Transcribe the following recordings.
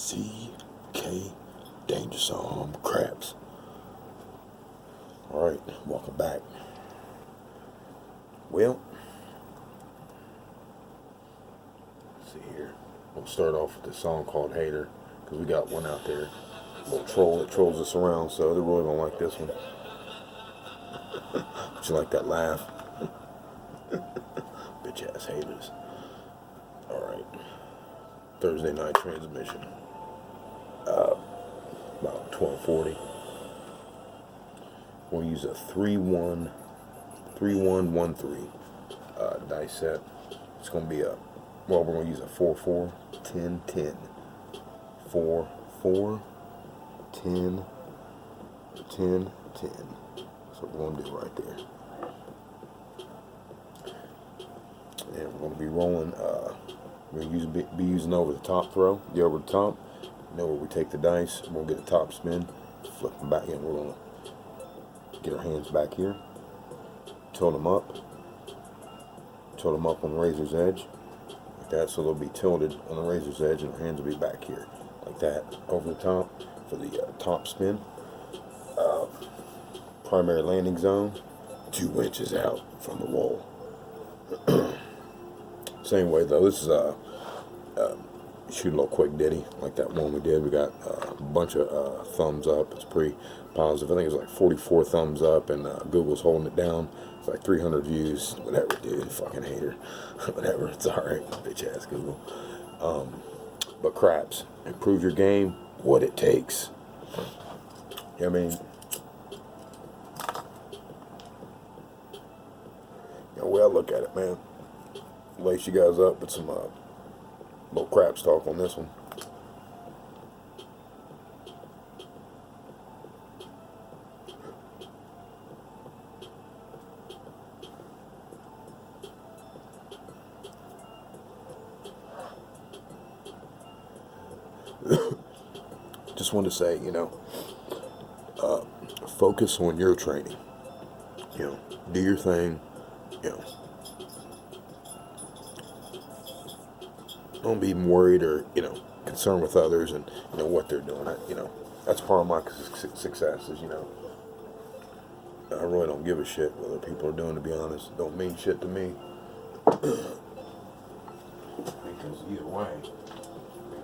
CK Dangerous Arm Craps. Alright, welcome back. Well, let's see here. We'll start off with this song called Hater, because we got one out there. A little troll that trolls us around, so they really don't like this one. But you like that laugh? Bitch ass haters. Alright. Thursday night transmission. About 12:40. We'll use a 3113 dice set. It's going to be we're going to use a 4-4-10-10. 4-4-10-10-10. That's what we're going to do right there. And we're going to be rolling, we're going to be using over the top throw, the over the top. You know where we take the dice, we'll get a top spin, flip them back in. We're going to get our hands back here, tilt them up on the razor's edge, like that, so they'll be tilted on the razor's edge and our hands will be back here, like that, over the top for the top spin. Primary landing zone, 2 inches out from the wall. Same way though, this is shoot a little quick ditty like that one we did. We got a bunch of thumbs up. It's pretty positive. I think it's like 44 thumbs up, and Google's holding it down. It's like 300 views. Whatever, dude. Fucking hater. Whatever. It's alright. Bitch ass Google. But craps, improve your game. What it takes. You know what I mean? You know, the way I look at it, man. Lace you guys up with some little craps talk on this one. Just want to say, you know, focus on your training. You know, do your thing. You know, don't be worried or, you know, concerned with others and, you know, what they're doing. You know, that's part of my success is, you know, I really don't give a shit what other people are doing, to be honest. It don't mean shit to me. Because either way,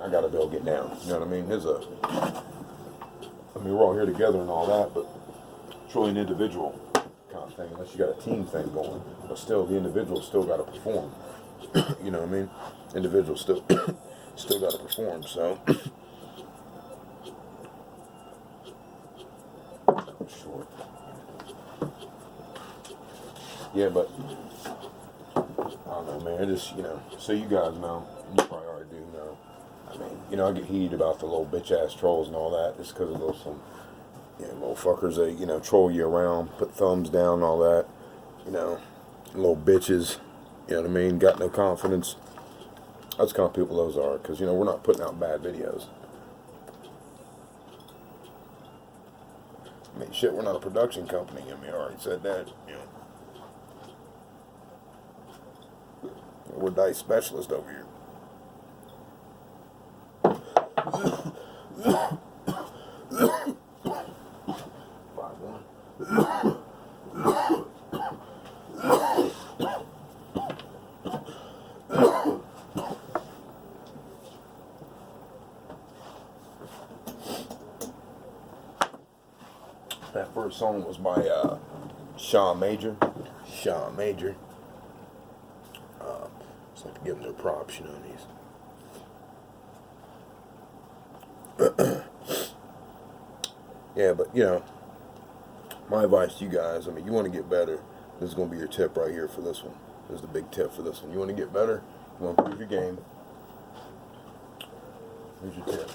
I gotta be able to get down. You know what I mean? We're all here together and all that, but it's really an individual kind of thing, unless you got a team thing going. But still, the individual still got to perform. You know what I mean? Individuals still got to perform. So short. Yeah, but I don't know, man. It just, you know, so you guys know, you probably already do know. I mean, you know, I get heated about the little bitch ass trolls and all that, just because of those some, you know, little fuckers that, you know, troll you around, put thumbs down and all that. You know, little bitches. You know what I mean? Got no confidence. That's the kind of people those are, because, you know, we're not putting out bad videos. I mean, shit, we're not a production company. I mean, I already said that, you know. We're dice specialists over here. That first song was by Shawn Major. Shawn Major. Just like to give them their props, you know, these. Yeah, but, you know, my advice to you guys, I mean, you want to get better, this is going to be your tip right here for this one. This is the big tip for this one. You want to get better, you want to improve your game. Here's your tip.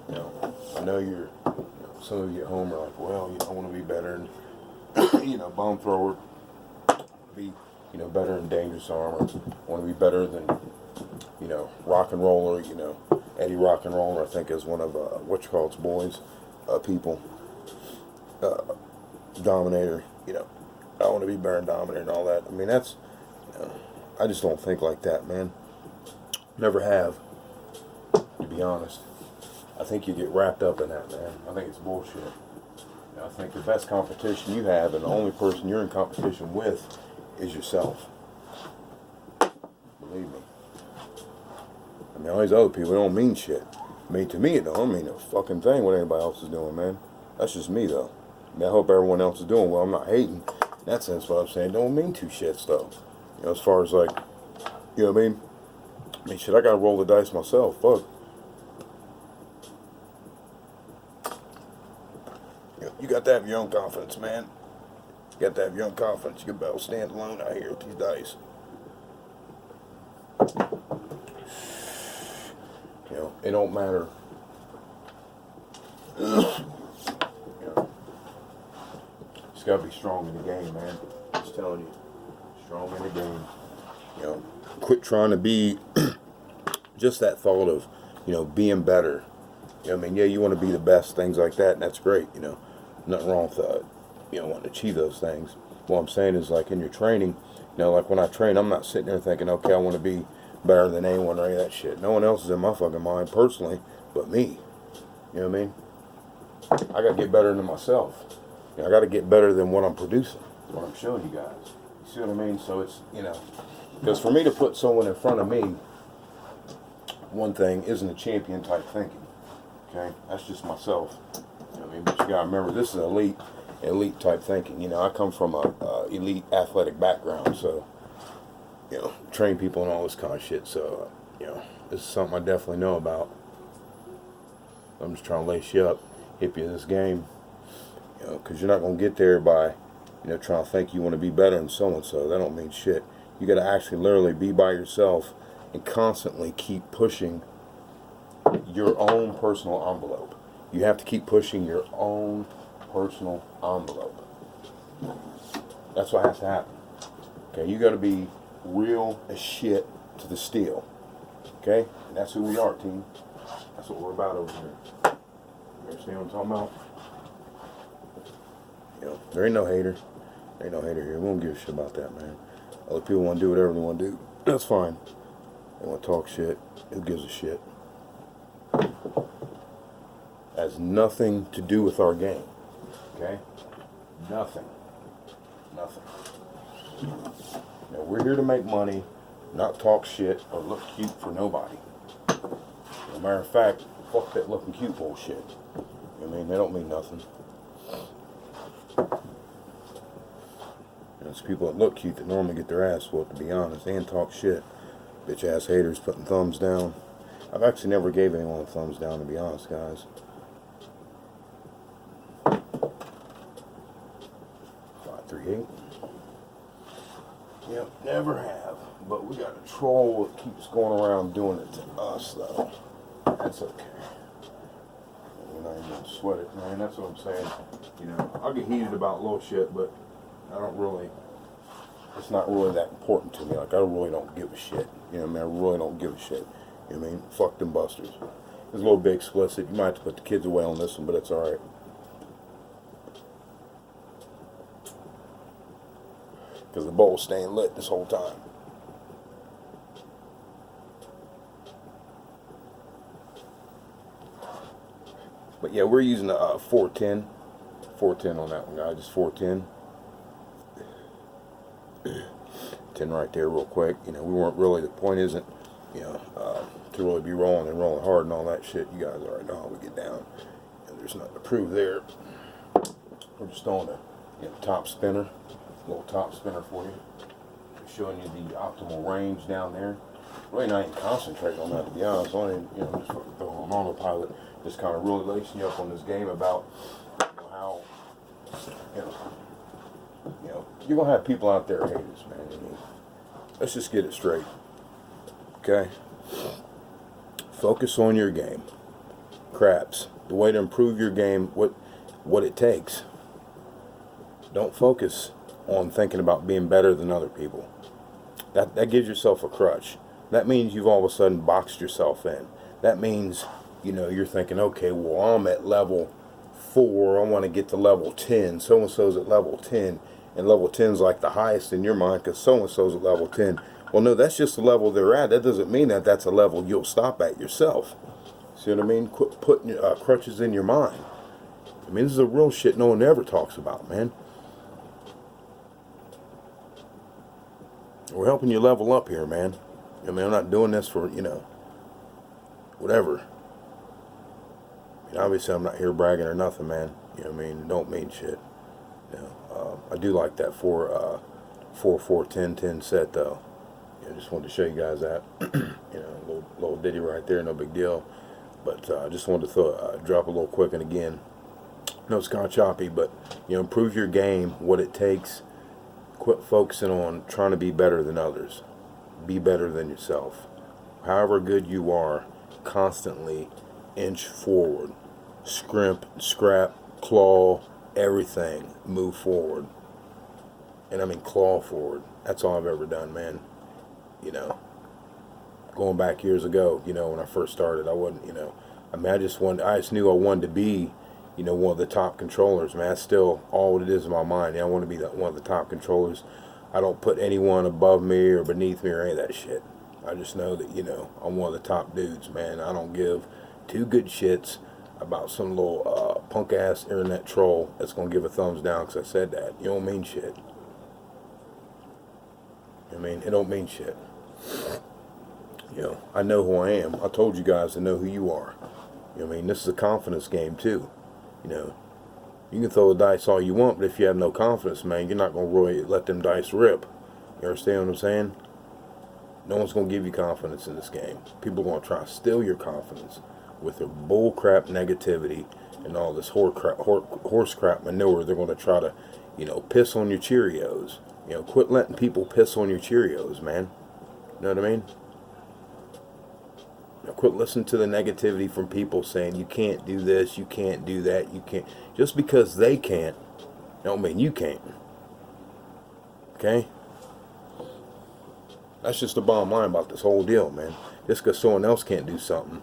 You know, I know some of you at home are like, well, you know, I want to be better and, you know, bomb thrower, be, you know, better in dangerous arm, or want to be better than, you know, rock and roller, you know, Eddie Rock and Roller, I think, is one of whatchamacallit's boys, people, Dominator, you know, I want to be better than Dominator and all that. I mean, that's, I just don't think like that, man. Never have. to be honest. I think you get wrapped up in that, man. I think it's bullshit. I think the best competition you have and the only person you're in competition with is yourself. Believe me. I mean, all these other people don't mean shit. I mean, to me, it don't mean a fucking thing what anybody else is doing, man. That's just me, though. I mean, I hope everyone else is doing well. I'm not hating. In that sense, what I'm saying don't mean two shits, though. You know, as far as like, you know what I mean? I mean, shit, I gotta roll the dice myself. Fuck. You got to have your own confidence, man. You got to have your own confidence. You can be able to stand alone out here with these dice. You know, it don't matter. You know, just got to be strong in the game, man. Just telling you. Strong in the game. You know, quit trying to be just that thought of, you know, being better. You know what I mean? Yeah, you want to be the best, things like that, and that's great, you know. Nothing wrong with, you know, wanting to achieve those things. What I'm saying is, like, in your training, you know, like when I train, I'm not sitting there thinking, okay, I want to be better than anyone or any of that shit. No one else is in my fucking mind, personally, but me. You know what I mean? I got to get better than myself. You know, I got to get better than what I'm producing, what I'm showing you guys. You see what I mean? So it's, you know, because for me to put someone in front of me, one thing, isn't a champion type thinking. Okay? That's just myself. You know what I mean? But you gotta remember, this is elite type thinking. You know, I come from a elite athletic background, so, you know, train people and all this kind of shit. So, you know, this is something I definitely know about. I'm just trying to lace you up, hip you in this game, you know, because you're not gonna get there by, you know, trying to think you want to be better than so and so. That don't mean shit. You gotta actually literally be by yourself and constantly keep pushing your own personal envelope. You have to keep pushing your own personal envelope. That's what has to happen. Okay, you got to be real as shit to the steel. Okay, and that's who we are, team. That's what we're about over here. You understand what I'm talking about? You know, there ain't no hater. There ain't no hater here. We don't give a shit about that, man. Other people want to do whatever they want to do. That's fine. They want to talk shit. Who gives a shit? Has nothing to do with our game. Okay? Nothing. Nothing. Now, we're here to make money, not talk shit or look cute for nobody. As a matter of fact, fuck that looking cute bullshit. You know what I mean? They don't mean nothing. And it's people that look cute that normally get their ass whooped, to be honest, and talk shit. Bitch ass haters putting thumbs down. I've actually never gave anyone a thumbs down, to be honest, guys. 538. Yep, never have. But we got a troll that keeps going around doing it to us, though. That's okay. We're not even gonna sweat it, man. That's what I'm saying. You know, I'll get heated about little shit, but I don't really. It's not really that important to me. Like, I really don't give a shit. You know what I mean? I really don't give a shit. You know what I mean? Fuck them busters. It's a little bit explicit. You might have to put the kids away on this one, but it's alright. Because the bowl's staying lit this whole time. But yeah, we're using a 410. 410 on that one, guys. Just 410. 10 right there real quick. You know, we weren't really, the point isn't, you know, to really be rolling and rolling hard and all that shit. You guys already know how we get down. And there's nothing to prove there. We're just throwing a, you know, top spinner. A little top spinner for you. Just showing you the optimal range down there. Really not even concentrating on that, to be honest. Only, you know, just throwing on autopilot. Just kind of really lacing you up on this game about, you know, how, you know, you're going to have people out there haters, man. I mean, let's just get it straight. Okay? Focus on your game. Craps. The way to improve your game, what it takes. Don't focus on thinking about being better than other people. That gives yourself a crutch. That means you've all of a sudden boxed yourself in. That means, you know, you're thinking, okay, well, I'm at level 4. I want to get to level 10. So-and-so's at level 10. And level 10 is like the highest in your mind because so-and-so's at level 10. Well, no, that's just the level they're at. That doesn't mean that that's a level you'll stop at yourself. See what I mean? Quit putting crutches in your mind. I mean, this is the real shit no one ever talks about, man. We're helping you level up here, man. I mean, I'm not doing this for, whatever. I mean, obviously, I'm not here bragging or nothing, man. You know what I mean? Don't mean shit. I do like that 4-4-10-10 set, though. Just wanted to show you guys that. Little ditty right there, no big deal. But I just wanted to drop a little quick. And again, no, it's kind of choppy, but improve your game. What it takes. Quit focusing on trying to be better than others. Be better than yourself. However good you are, constantly inch forward. Scrimp, scrap, claw, everything. Move forward. And I mean claw forward. That's all I've ever done, man. Going back years ago, when I first started, I wasn't, I mean, I just knew I wanted to be, one of the top controllers, man. That's still all it is in my mind. I want to be one of the top controllers. I don't put anyone above me or beneath me or any of that shit. I just know that, I'm one of the top dudes, man. I don't give two good shits about some little punk-ass internet troll that's going to give a thumbs down because I said that. You don't mean shit. I mean, it don't mean shit. I know who I am. I told you guys to know who you are. I mean, this is a confidence game, too. You can throw the dice all you want, but if you have no confidence, man, you're not going to really let them dice rip. You understand what I'm saying? No one's going to give you confidence in this game. People are going to try to steal your confidence with their bullcrap negativity and all this horse crap manure. They're going to try to, piss on your Cheerios. Quit letting people piss on your Cheerios, man. You know what I mean? Quit listening to the negativity from people saying you can't do this, you can't do that, you can't. Just because they can't, don't mean you can't. Okay? That's just the bottom line about this whole deal, man. Just because someone else can't do something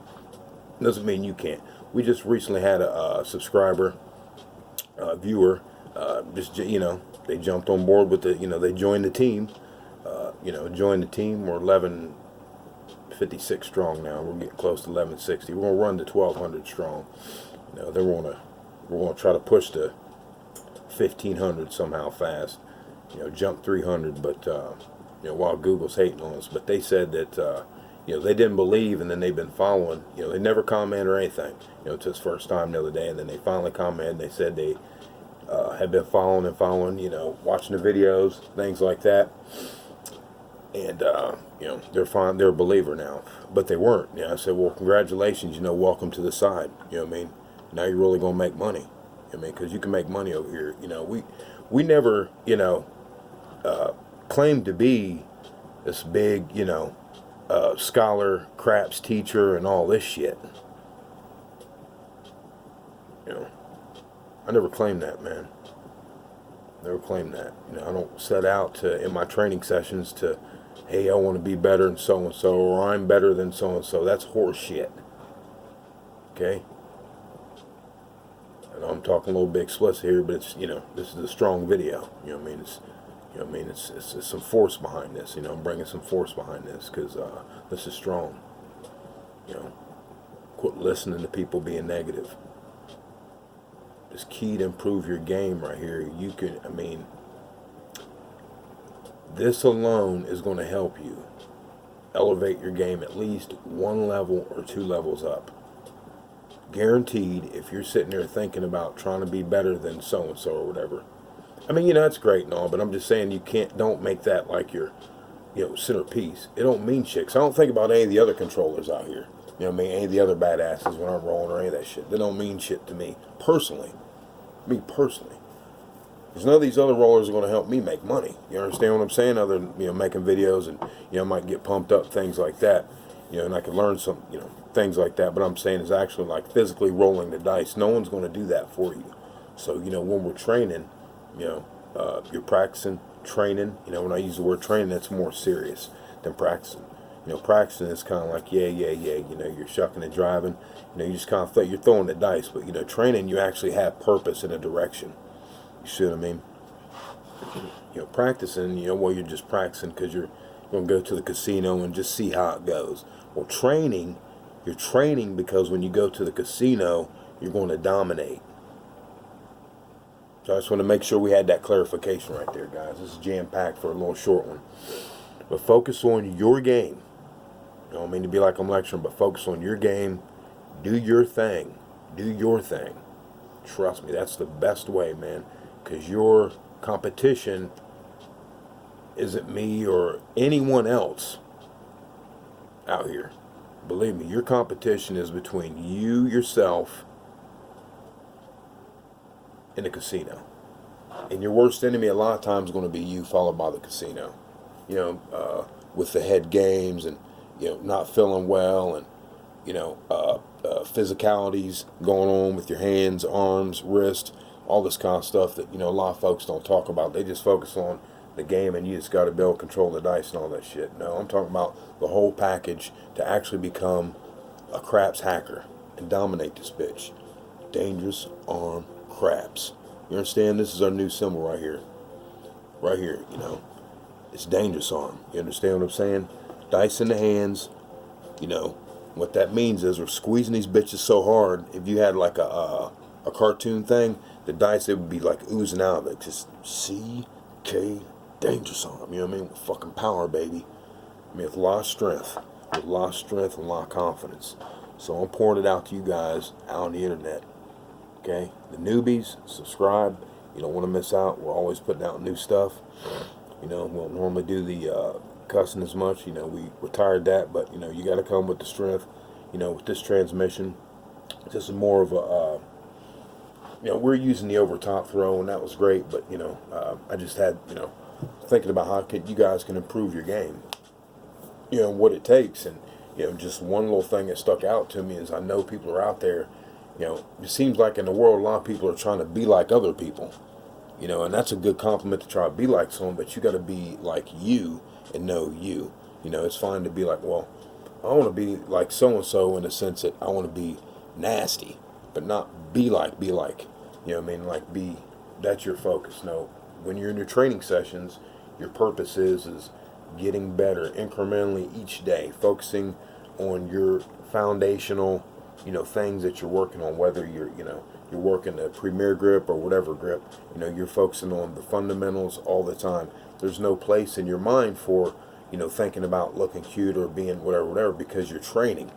doesn't mean you can't. We just recently had a subscriber, viewer, they jumped on board with they joined the team. Joined the team. We're 1156 strong now. We're getting close to 1160. We're gonna run to 1200 strong. Then we're gonna try to push to 1500 somehow fast. Jump 300. But while Google's hating on us, but they said that they didn't believe, and then they've been following. They never commented or anything. It's his first time the other day, and then they finally commented. They said they have been following, watching the videos, things like that. And they're fine. They're a believer now, but they weren't. I said, well, congratulations. Welcome to the side. You know what I mean? Now you're really gonna make money. Because you can make money over here. We never claimed to be this big scholar, craps teacher, and all this shit. I never claimed that, man. Never claimed that. I don't set out to in my training sessions to, hey, I want to be better than so-and-so, or I'm better than so-and-so. That's horse shit. Okay? I know I'm talking a little bit explicit here, but it's, this is a strong video. It's, it's some force behind this. I'm bringing some force behind this because this is strong. Quit listening to people being negative. Just key to improve your game right here. You can, this alone is going to help you elevate your game at least one level or two levels up. Guaranteed, if you're sitting there thinking about trying to be better than so-and-so or whatever. That's great and all, but I'm just saying don't make that like your, centerpiece. It don't mean shit. 'Cause I don't think about any of the other controllers out here. Any of the other badasses when I'm rolling or any of that shit. They don't mean shit to me, personally. Me, personally. Because none of these other rollers are going to help me make money. You understand what I'm saying? Other than, making videos and, I might get pumped up, things like that. And I can learn some, things like that. But I'm saying it's actually like physically rolling the dice. No one's going to do that for you. So, when we're training, you're practicing, training. When I use the word training, that's more serious than practicing. Practicing is kind of like, yeah. You're shucking and driving. You just kind of you're throwing the dice. But, training, you actually have purpose and a direction. You see what I mean? Practicing, you're just practicing because you're, Going to go to the casino and just see how it goes. Well, training, you're training because when you go to the casino, you're going to dominate. So I just want to make sure we had that clarification right there, guys. This is jam-packed for a little short one. But focus on your game. I don't mean to be like I'm lecturing, but focus on your game. Do your thing. Do your thing. Trust me, that's the best way, man. Because your competition isn't me or anyone else out here. Believe me, your competition is between you, yourself, and the casino. And your worst enemy a lot of times is going to be you, followed by the casino. You know, with the head games and, you know, not feeling well and, you know, physicalities going on with your hands, arms, wrist, all this kind of stuff that, you know, a lot of folks don't talk about. They just focus on the game and you just got to be able to control the dice and all that shit. No, I'm talking about the whole package to actually become a craps hacker and dominate this bitch. Dangerous arm craps. You understand? This is our new symbol right here. Right here, you know. It's dangerous arm. You understand what I'm saying? Dice in the hands. You know, what that means is we're squeezing these bitches so hard. If you had like a cartoon thing, the dice, it would be like oozing out. Like just CK dangerous arm. You know what I mean? With fucking power, baby. I mean, with a lot of strength. With a lot of strength and a lot of confidence. So I'm pouring it out to you guys out on the internet. Okay? The newbies, subscribe. You don't want to miss out. We're always putting out new stuff. You know, we don't normally do the cussing as much. You know, we retired that, but, you know, you got to come with the strength. You know, with this transmission, this is more of a, you know, we're using the overtop throw, and that was great, but, you know, I just had, you know, thinking about how you guys can improve your game. You know, what it takes, and, you know, just one little thing that stuck out to me is I know people are out there, you know, it seems like in the world a lot of people are trying to be like other people. You know, and that's a good compliment to try to be like someone, but you got to be like you and know you. You know, it's fine to be like, well, I want to be like so-and-so in the sense that I want to be nasty, but not be like. You know what I mean? Like that's your focus. No, when you're in your training sessions, your purpose is getting better incrementally each day, focusing on your foundational, you know, things that you're working on, whether you're working a premier grip or whatever grip, you know, you're focusing on the fundamentals all the time. There's no place in your mind for, you know, thinking about looking cute or being whatever, because you're training.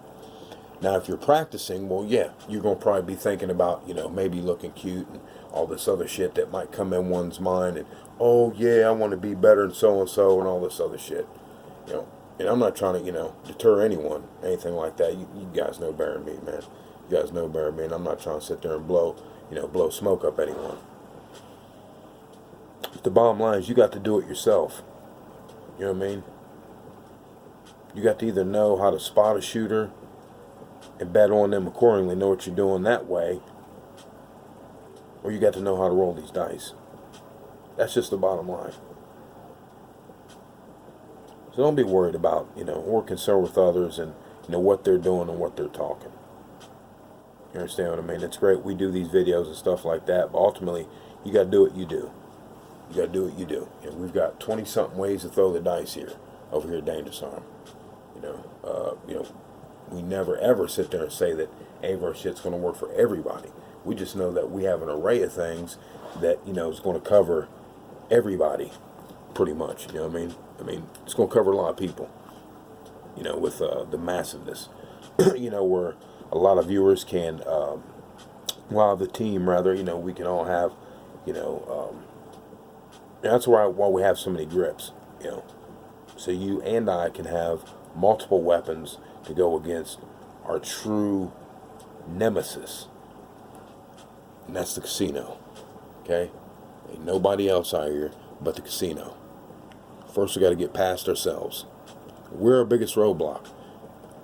Now, if you're practicing, well, yeah, you're going to probably be thinking about, you know, maybe looking cute and all this other shit that might come in one's mind and, oh, yeah, I want to be better than so-and-so and all this other shit. You know, and I'm not trying to, you know, deter anyone, anything like that. You guys know better than me, man. You guys know better than me, and I'm not trying to sit there and blow smoke up anyone. But the bottom line is you got to do it yourself. You know what I mean? You got to either know how to spot a shooter and bet on them accordingly, know what you're doing that way, or you got to know how to roll these dice. That's just the bottom line. So don't be worried about, you know, or concerned with others and, you know, what they're doing and what they're talking. You understand what I mean? It's great we do these videos and stuff like that, but ultimately, you got to do what you do. You got to do what you do. And we've got 20-something ways to throw the dice here, over here at Dangerous Arm. You know, we never ever sit there and say that our shit's going to work for everybody. We just know that we have an array of things that, you know, is going to cover everybody, pretty much. You know what I mean? I mean, it's going to cover a lot of people. You know, with the massiveness. You know, where a lot of viewers can, the team rather, you know, we can all have, you know, that's why we have so many grips, you know. So you and I can have multiple weapons to go against our true nemesis. And that's the casino. Okay? Ain't nobody else out here but the casino. First we got to get past ourselves. We're our biggest roadblock.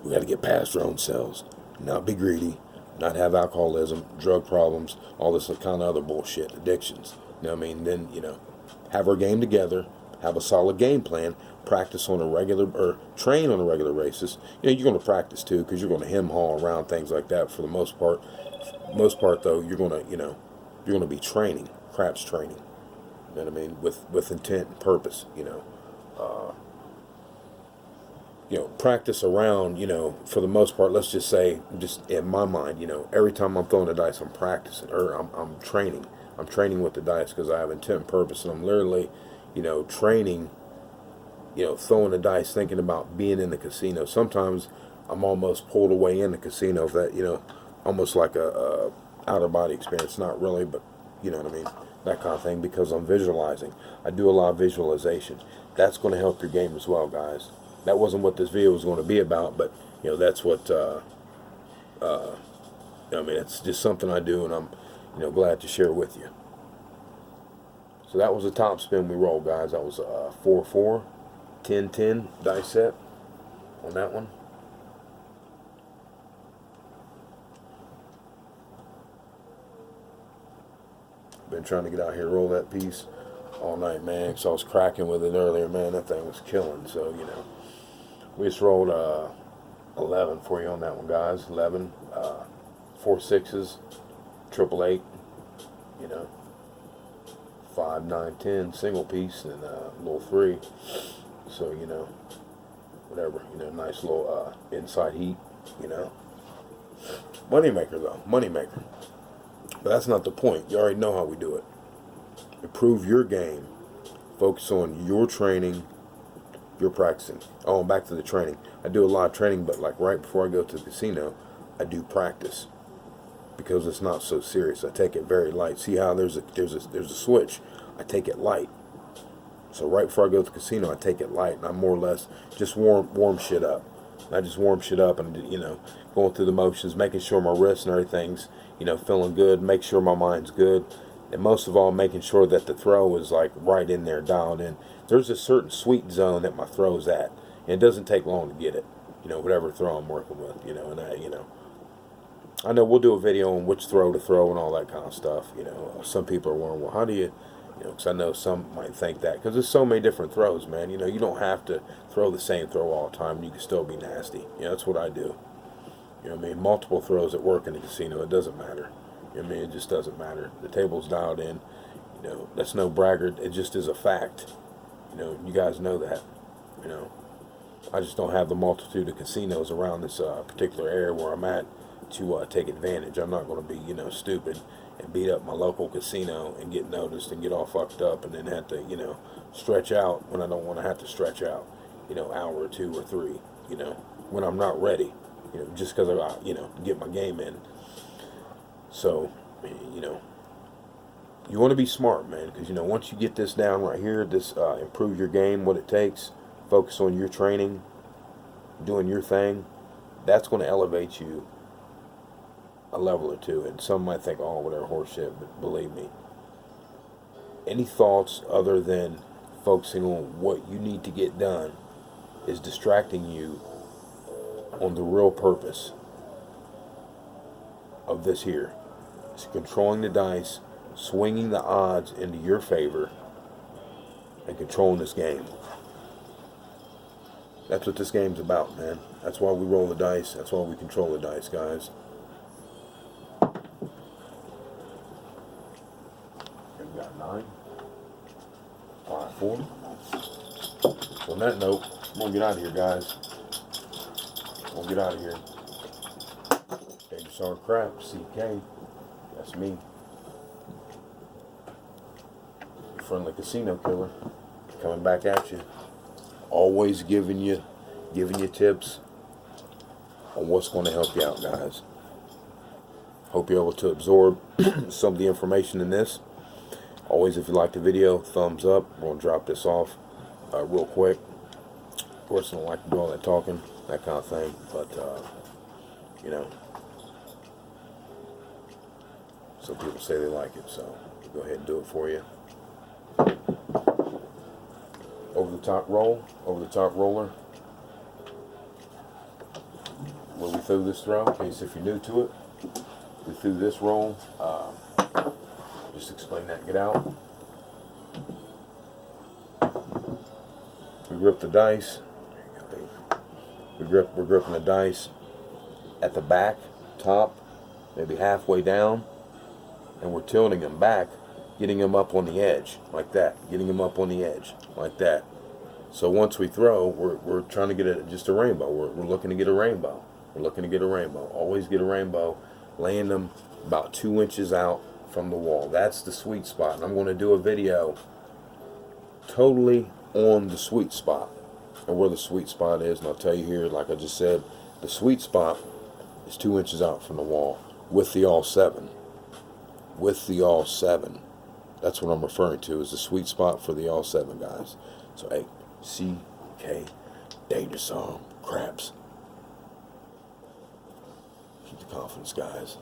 We got to get past our own selves. Not be greedy. Not have alcoholism, drug problems, all this kind of other bullshit, addictions. You know what I mean? Then, you know, have our game together, have a solid game plan, practice on a regular, or train on a regular basis. You know, you're going to practice too, because you're going to hem-haul around things like that for the most part. Most part, though, you're going to, you know, you're going to be training, craps training. You know what I mean? With intent and purpose, you know. practice around, for the most part, let's just say, just in my mind, every time I'm throwing the dice, I'm practicing, or I'm training. I'm training with the dice because I have intent and purpose, and I'm literally, training, throwing the dice, thinking about being in the casino. Sometimes I'm almost pulled away in the casino, if that, almost like a outer body experience. Not really, but you know what I mean, that kind of thing, because I'm visualizing. I do a lot of visualization. That's going to help your game as well, guys. That wasn't what this video was going to be about, but that's what I mean, it's just something I do, and I'm glad to share with you. So that was the top spin we rolled, guys. That was a 4-4 10-10 dice set on that one. Been trying to get out here and roll that piece all night, man, because I was cracking with it earlier, man. That thing was killing. So we just rolled 11 for you on that one, guys. 11, 4 6s, 888, 5 9 10 single piece, and a little 3. So whatever, nice little inside heat, money maker though, money maker. But that's not the point. You already know how we do it. Improve your game. Focus on your training, your practicing. Oh, and back to the training. I do a lot of training, but like right before I go to the casino, I do practice because it's not so serious. I take it very light. See how there's a switch. I take it light. So right before I go to the casino, I take it light, and I more or less just warm shit up. I just warm shit up, and going through the motions, making sure my wrists and everything's feeling good. Make sure my mind's good. And most of all, making sure that the throw is like right in there, dialed in. There's a certain sweet zone that my throw's at, and it doesn't take long to get it. Whatever throw I'm working with, and I know we'll do a video on which throw to throw and all that kind of stuff. Some people are wondering, well, how do you, because I know some might think that, because there's so many different throws, man. You don't have to throw the same throw all the time. You can still be nasty. That's what I do. I mean, multiple throws at work in the casino, it doesn't matter. I mean, it just doesn't matter. The table's dialed in. That's no braggart. It just is a fact. You guys know that. I just don't have the multitude of casinos around this particular area where I'm at to take advantage. I'm not going to be, stupid and beat up my local casino and get noticed and get all fucked up and then have to, stretch out when I don't want to have to stretch out, hour or 2 or 3, when I'm not ready, just because I, get my game in. So, you want to be smart, man, because, once you get this down right here, this improve your game, what it takes, focus on your training, doing your thing, that's going to elevate you a level or two. And some might think, oh, whatever, horse shit, but believe me, any thoughts other than focusing on what you need to get done is distracting you on the real purpose of this here. It's controlling the dice, swinging the odds into your favor, and controlling this game. That's what this game's about, man. That's why we roll the dice. That's why we control the dice, guys. We got 9, 5, 4. So on that note, I'm gonna get out of here, guys. I'm gonna get out of here. Baby Sour Crap, CK. That's me. Your friendly casino killer. Coming back at you. Always giving you tips on what's going to help you out, guys. Hope you're able to absorb some of the information in this. Always, if you like the video, thumbs up. We're going to drop this off real quick. Of course, I don't like to do all that talking, that kind of thing, but some people say they like it, so go ahead and do it for you. Over the top roll, over the top roller. Where we threw this throw, in case if you're new to it, we threw this roll. Just explain that and get out. We grip the dice. We're gripping the dice at the back, top, maybe halfway down, and we're tilting them back, getting them up on the edge, like that. Getting them up on the edge, like that. So once we throw, we're trying to get just a rainbow. We're looking to get a rainbow. We're looking to get a rainbow. Always get a rainbow. Laying them about 2 inches out from the wall. That's the sweet spot. And I'm going to do a video totally on the sweet spot and where the sweet spot is. And I'll tell you here, like I just said, the sweet spot is 2 inches out from the wall with the all 7. With the all 7. That's what I'm referring to, is the sweet spot for the all 7, guys. So, hey, CK, Danger Zone, craps. Keep the confidence, guys.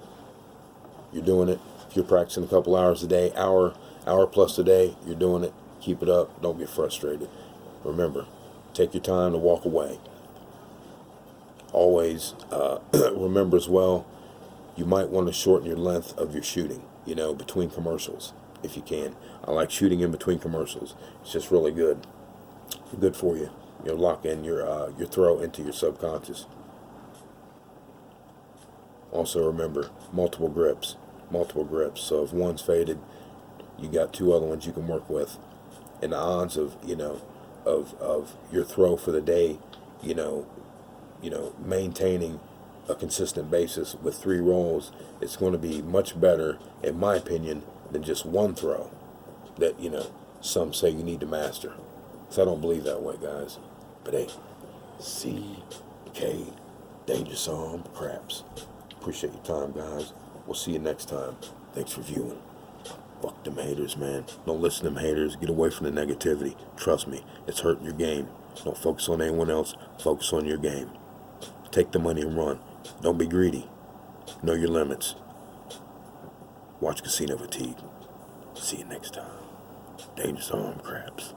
You're doing it. If you're practicing a couple hours a day, hour plus a day, you're doing it. Keep it up. Don't get frustrated. Remember, take your time to walk away. Always remember as well, you might want to shorten your length of your shooting, between commercials, if you can. I like shooting in between commercials. It's just really good. Good for you. You'll lock in your throw into your subconscious. Also remember, multiple grips. So if one's faded, you got 2 other ones you can work with. And the odds of, of your throw for the day, maintaining a consistent basis with 3 rolls, it's going to be much better, in my opinion, than just one throw that, some say you need to master. So I don't believe that way, guys. But hey, CK, Danger Zone, craps. Appreciate your time, guys. We'll see you next time. Thanks for viewing. Fuck them haters, man. Don't listen to them haters. Get away from the negativity. Trust me, it's hurting your game. Don't focus on anyone else. Focus on your game. Take the money and run. Don't be greedy. Know your limits. Watch Casino Fatigue. See you next time. Danger Zone, craps.